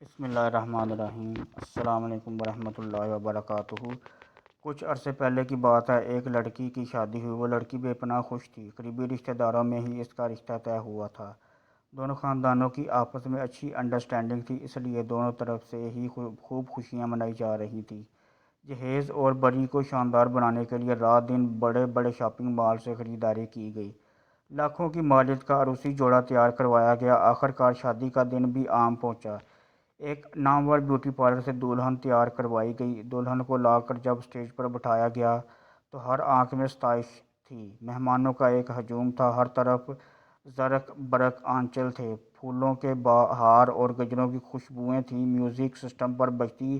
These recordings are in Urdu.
بسم اللہ الرحمن الرحیم۔ السلام علیکم ورحمۃ اللہ وبرکاتہ۔ کچھ عرصے پہلے کی بات ہے، ایک لڑکی کی شادی ہوئی۔ وہ لڑکی بے پناہ خوش تھی، قریبی رشتہ داروں میں ہی اس کا رشتہ طے ہوا تھا۔ دونوں خاندانوں کی آپس میں اچھی انڈرسٹینڈنگ تھی، اس لیے دونوں طرف سے ہی خوب خوشیاں منائی جا رہی تھیں۔ جہیز اور بری کو شاندار بنانے کے لیے رات دن بڑے بڑے شاپنگ مال سے خریداری کی گئی۔ لاکھوں کی مالیت کا عروسی جوڑا تیار کروایا گیا۔ آخر کار شادی کا دن بھی آن پہنچا۔ ایک نامور بیوٹی پارلر سے دلہن تیار کروائی گئی۔ دلہن کو لا کر جب اسٹیج پر بٹھایا گیا تو ہر آنکھ میں ستائش تھی۔ مہمانوں کا ایک ہجوم تھا، ہر طرف زرق برق آنچل تھے، پھولوں کے ہار اور گجروں کی خوشبوئیں تھیں۔ میوزک سسٹم پر بجتی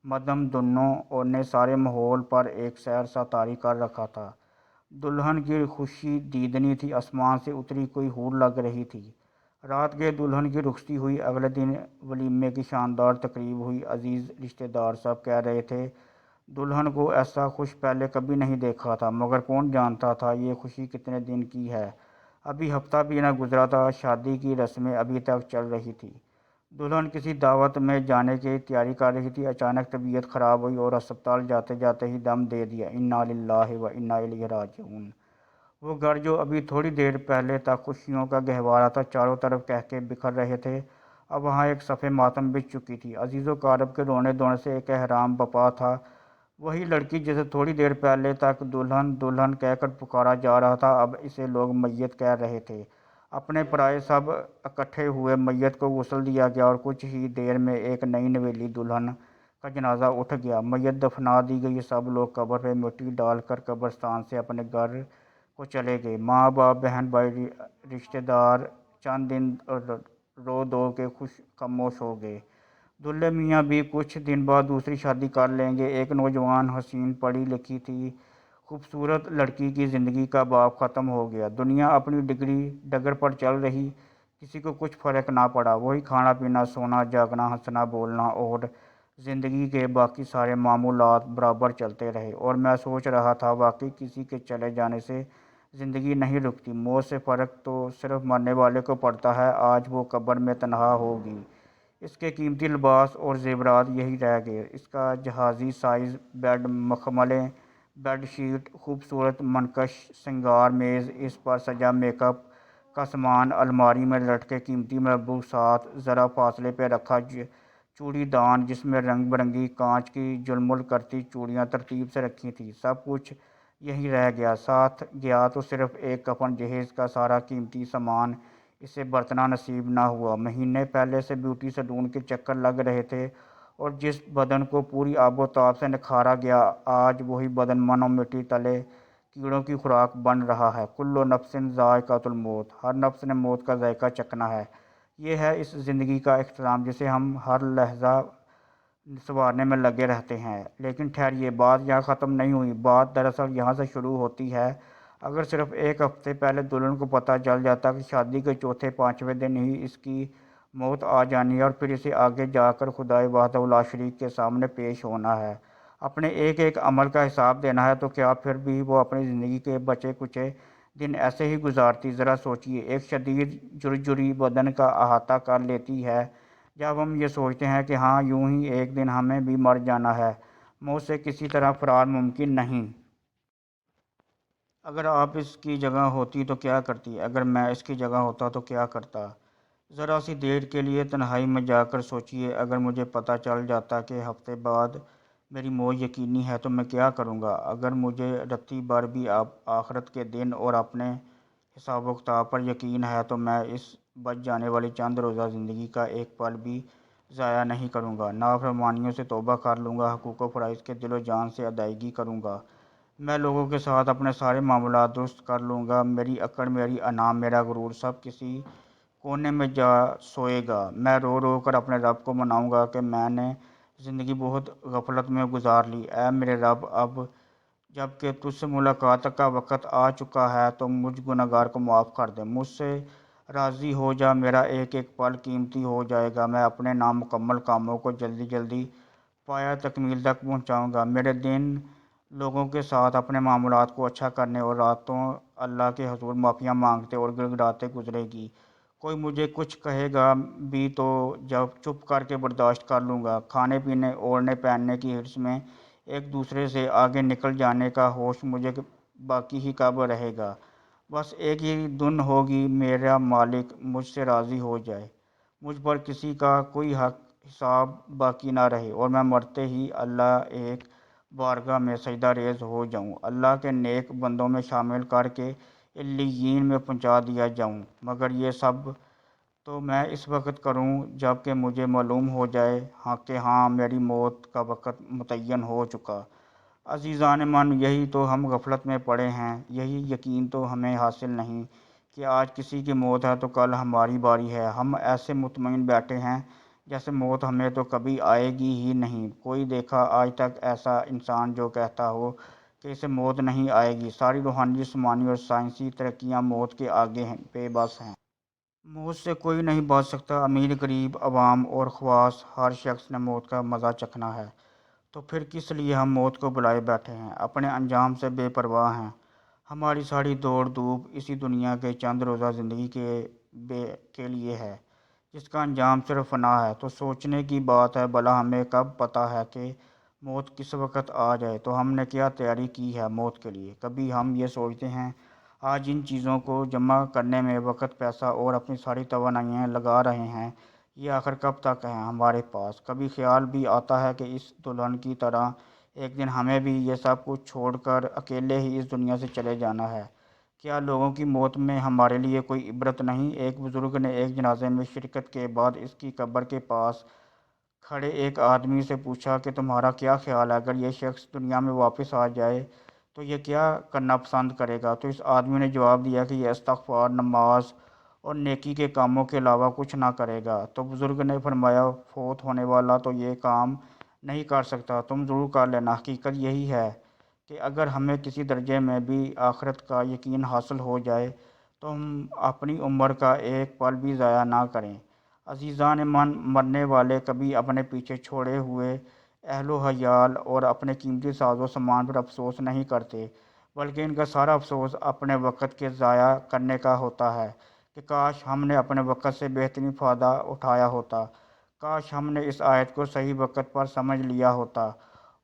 مدھم دھنوں نے سارے ماحول پر ایک سحر سا طاری کر رکھا تھا۔ دلہن کی خوشی دیدنی تھی، آسمان سے اتری کوئی حور لگ رہی تھی۔ رات گئے، دلہن کی رخصتی ہوئی۔ اگلے دن ولیمے کی شاندار تقریب ہوئی۔ عزیز رشتہ دار سب کہہ رہے تھے دلہن کو ایسا خوش پہلے کبھی نہیں دیکھا تھا، مگر کون جانتا تھا یہ خوشی کتنے دن کی ہے۔ ابھی ہفتہ بھی نہ گزرا تھا، شادی کی رسمیں ابھی تک چل رہی تھی۔ دلہن کسی دعوت میں جانے کی تیاری کر رہی تھی، اچانک طبیعت خراب ہوئی اور اسپتال جاتے جاتے ہی دم دے دیا۔ انا للہ و انا الیہ راجعون۔ وہ گھر جو ابھی تھوڑی دیر پہلے تک خوشیوں کا گہوارہ تھا، چاروں طرف قہقہے بکھر رہے تھے، اب وہاں ایک صف ماتم بچھ چکی تھی۔ عزیز و اقارب کے رونے دھونے سے ایک احرام بپا تھا۔ وہی لڑکی جسے تھوڑی دیر پہلے تک دلہن دلہن کہہ کر پکارا جا رہا تھا، اب اسے لوگ میت کہہ رہے تھے۔ اپنے پرائے سب اکٹھے ہوئے، میت کو غسل دیا گیا اور کچھ ہی دیر میں ایک نئی نویلی دلہن کا جنازہ اٹھ گیا۔ میت دفنا دی گئی، سب لوگ قبر پہ مٹی ڈال کر قبرستان سے اپنے گھر کو چلے گئے۔ ماں باپ، بہن بھائی، رشتہ دار چند دن رو دھو کے خاموش ہو گئے۔ دلہے میاں بھی کچھ دن بعد دوسری شادی کر لیں گے۔ ایک نوجوان حسین پڑھی لکھی تھی خوبصورت لڑکی کی زندگی کا باب ختم ہو گیا۔ دنیا اپنی ڈگر پر چل رہی، کسی کو کچھ فرق نہ پڑا۔ وہی کھانا پینا، سونا جاگنا، ہنسنا بولنا اور زندگی کے باقی سارے معمولات برابر چلتے رہے۔ اور میں سوچ رہا تھا، واقعی کسی کے چلے جانے سے زندگی نہیں رکتی، موت سے فرق تو صرف مرنے والے کو پڑتا ہے۔ آج وہ قبر میں تنہا ہوگی، اس کے قیمتی لباس اور زیورات یہی رہ گئے، اس کا جہازی سائز بیڈ، مخملیں، بیڈ شیٹ، خوبصورت منقش سنگار میز، اس پر سجا میک اپ کا سامان، الماری میں لٹکے قیمتی ملبوسات، ذرا فاصلے پہ رکھا چوڑی دان جس میں رنگ برنگی کانچ کی جھلمل کرتی چوڑیاں ترتیب سے رکھی تھیں، سب کچھ یہی رہ گیا۔ ساتھ گیا تو صرف ایک کفن، جہیز کا سارا قیمتی سامان اسے برتنا نصیب نہ ہوا۔ مہینے پہلے سے بیوٹی سیلون کے چکر لگ رہے تھے اور جس بدن کو پوری آب و تاب سے نکھارا گیا، آج وہی بدن من و مٹی تلے کیڑوں کی خوراک بن رہا ہے۔ کل نفس ذائقۃ الموت، ہر نفس نے موت کا ذائقہ چکھنا ہے۔ یہ ہے اس زندگی کا اختتام جسے ہم ہر لحظہ سنوارنے میں لگے رہتے ہیں۔ لیکن ٹھہریے، بات یہاں ختم نہیں ہوئی، بات دراصل یہاں سے شروع ہوتی ہے۔ اگر صرف ایک ہفتے پہلے دلہن کو پتہ چل جاتا کہ شادی کے چوتھے پانچویں دن ہی اس کی موت آ جانی ہے اور پھر اسے آگے جا کر خدائے وحدہ لا شریک کے سامنے پیش ہونا ہے، اپنے ایک ایک عمل کا حساب دینا ہے، تو کیا پھر بھی وہ اپنی زندگی کے بچے کچے دن ایسے ہی گزارتی؟ ذرا سوچیے، ایک شدید جرجری بدن کا احاطہ کر لیتی ہے جب ہم یہ سوچتے ہیں کہ ہاں یوں ہی ایک دن ہمیں بھی مر جانا ہے، موت سے کسی طرح فرار ممکن نہیں۔ اگر آپ اس کی جگہ ہوتی تو کیا کرتی؟ اگر میں اس کی جگہ ہوتا تو کیا کرتا؟ ذرا سی دیر کے لیے تنہائی میں جا کر سوچیے، اگر مجھے پتہ چل جاتا کہ ہفتے بعد میری موت یقینی ہے تو میں کیا کروں گا؟ اگر مجھے رتی بھر بھی آخرت کے دن اور اپنے حساب و کتاب پر یقین ہے تو میں اس بچ جانے والی چند روزہ زندگی کا ایک پل بھی ضائع نہیں کروں گا۔ نافرمانیوں سے توبہ کر لوں گا، حقوق و فرائض کے دل و جان سے ادائیگی کروں گا، میں لوگوں کے ساتھ اپنے سارے معاملات درست کر لوں گا، میری اکڑ، میری انا، میرا غرور سب کسی کونے میں جا سوئے گا۔ میں رو رو کر اپنے رب کو مناؤں گا کہ میں نے زندگی بہت غفلت میں گزار لی، اے میرے رب، اب جب کہ تجھ سے ملاقات کا وقت آ چکا ہے تو مجھ گنہگار کو معاف کر دے، مجھ سے راضی ہو جا، میرا ایک ایک پل قیمتی ہو جائے گا، میں اپنے نامکمل کاموں کو جلدی جلدی پایہ تکمیل تک پہنچاؤں گا، میرے دن لوگوں کے ساتھ اپنے معاملات کو اچھا کرنے اور راتوں اللہ کے حضور معافیاں مانگتے اور گڑگڑاتے گزرے گی۔ کوئی مجھے کچھ کہے گا بھی تو جب چپ کر کے برداشت کر لوں گا۔ کھانے پینے اوڑھنے پہننے کی حرص میں ایک دوسرے سے آگے نکل جانے کا ہوش مجھے باقی ہی کب رہے گا۔ بس ایک ہی دن ہوگی، میرا مالک مجھ سے راضی ہو جائے، مجھ پر کسی کا کوئی حق حساب باقی نہ رہے اور میں مرتے ہی اللہ ایک بارگاہ میں سجدہ ریز ہو جاؤں، اللہ کے نیک بندوں میں شامل کر کے علیین میں پہنچا دیا جاؤں۔ مگر یہ سب تو میں اس وقت کروں جب کہ مجھے معلوم ہو جائے کہ ہاں میری موت کا وقت متعین ہو چکا۔ عزیزان من، یہی تو ہم غفلت میں پڑے ہیں، یہی یقین تو ہمیں حاصل نہیں کہ آج کسی کی موت ہے تو کل ہماری باری ہے۔ ہم ایسے مطمئن بیٹھے ہیں جیسے موت ہمیں تو کبھی آئے گی ہی نہیں۔ کوئی دیکھا آج تک ایسا انسان جو کہتا ہو کہ اسے موت نہیں آئے گی؟ ساری روحانی، جسمانی اور سائنسی ترقیاں موت کے آگے بے بس ہیں۔ موت سے کوئی نہیں بچ سکتا، امیر غریب، عوام اور خواص، ہر شخص نے موت کا مزہ چکھنا ہے۔ تو پھر کس لیے ہم موت کو بلائے بیٹھے ہیں، اپنے انجام سے بے پرواہ ہیں؟ ہماری ساری دوڑ دھوپ اسی دنیا کے چند روزہ زندگی کے لیے ہے جس کا انجام صرف فنا ہے۔ تو سوچنے کی بات ہے، بھلا ہمیں کب پتہ ہے کہ موت کس وقت آ جائے؟ تو ہم نے کیا تیاری کی ہے موت کے لیے؟ کبھی ہم یہ سوچتے ہیں آج ان چیزوں کو جمع کرنے میں وقت، پیسہ اور اپنی ساری توانائیاں لگا رہے ہیں، یہ آخر کب تک ہیں ہمارے پاس؟ کبھی خیال بھی آتا ہے کہ اس دلہن کی طرح ایک دن ہمیں بھی یہ سب کچھ چھوڑ کر اکیلے ہی اس دنیا سے چلے جانا ہے۔ کیا لوگوں کی موت میں ہمارے لیے کوئی عبرت نہیں؟ ایک بزرگ نے ایک جنازے میں شرکت کے بعد اس کی قبر کے پاس کھڑے ایک آدمی سے پوچھا کہ تمہارا کیا خیال ہے، اگر یہ شخص دنیا میں واپس آ جائے تو یہ کیا کرنا پسند کرے گا؟ تو اس آدمی نے جواب دیا کہ یہ استغفار، نماز اور نیکی کے کاموں کے علاوہ کچھ نہ کرے گا۔ تو بزرگ نے فرمایا، فوت ہونے والا تو یہ کام نہیں کر سکتا، تم ضرور کر لینا۔ حقیقت یہی ہے کہ اگر ہمیں کسی درجے میں بھی آخرت کا یقین حاصل ہو جائے تو ہم اپنی عمر کا ایک پل بھی ضائع نہ کریں۔ عزیزان من، مرنے والے کبھی اپنے پیچھے چھوڑے ہوئے اہل و عیال اور اپنے قیمتی ساز و سامان پر افسوس نہیں کرتے، بلکہ ان کا سارا افسوس اپنے وقت کے ضائع کرنے کا ہوتا ہے کہ کاش ہم نے اپنے وقت سے بہترین فائدہ اٹھایا ہوتا، کاش ہم نے اس آیت کو صحیح وقت پر سمجھ لیا ہوتا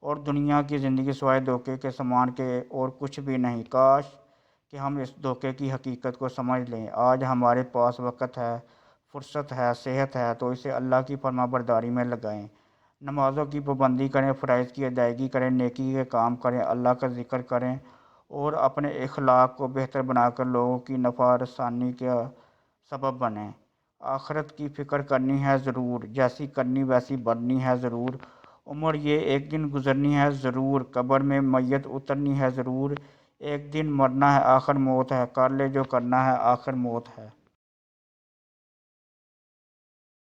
اور دنیا کی زندگی سوائے دھوکے کے سامان کے اور کچھ بھی نہیں۔ کاش کہ ہم اس دھوکے کی حقیقت کو سمجھ لیں۔ آج ہمارے پاس وقت ہے، فرصت ہے، صحت ہے، تو اسے اللہ کی فرما برداری میں لگائیں۔ نمازوں کی پابندی کریں، فرائض کی ادائیگی کریں، نیکی کے کام کریں، اللہ کا ذکر کریں اور اپنے اخلاق کو بہتر بنا کر لوگوں کی نفع رسانی کا سبب بنیں۔ آخرت کی فکر کرنی ہے ضرور، جیسی کرنی ویسی بڑھنی ہے ضرور، عمر یہ ایک دن گزرنی ہے ضرور، قبر میں میت اترنی ہے ضرور، ایک دن مرنا ہے آخر موت ہے، کر لے جو کرنا ہے آخر موت ہے۔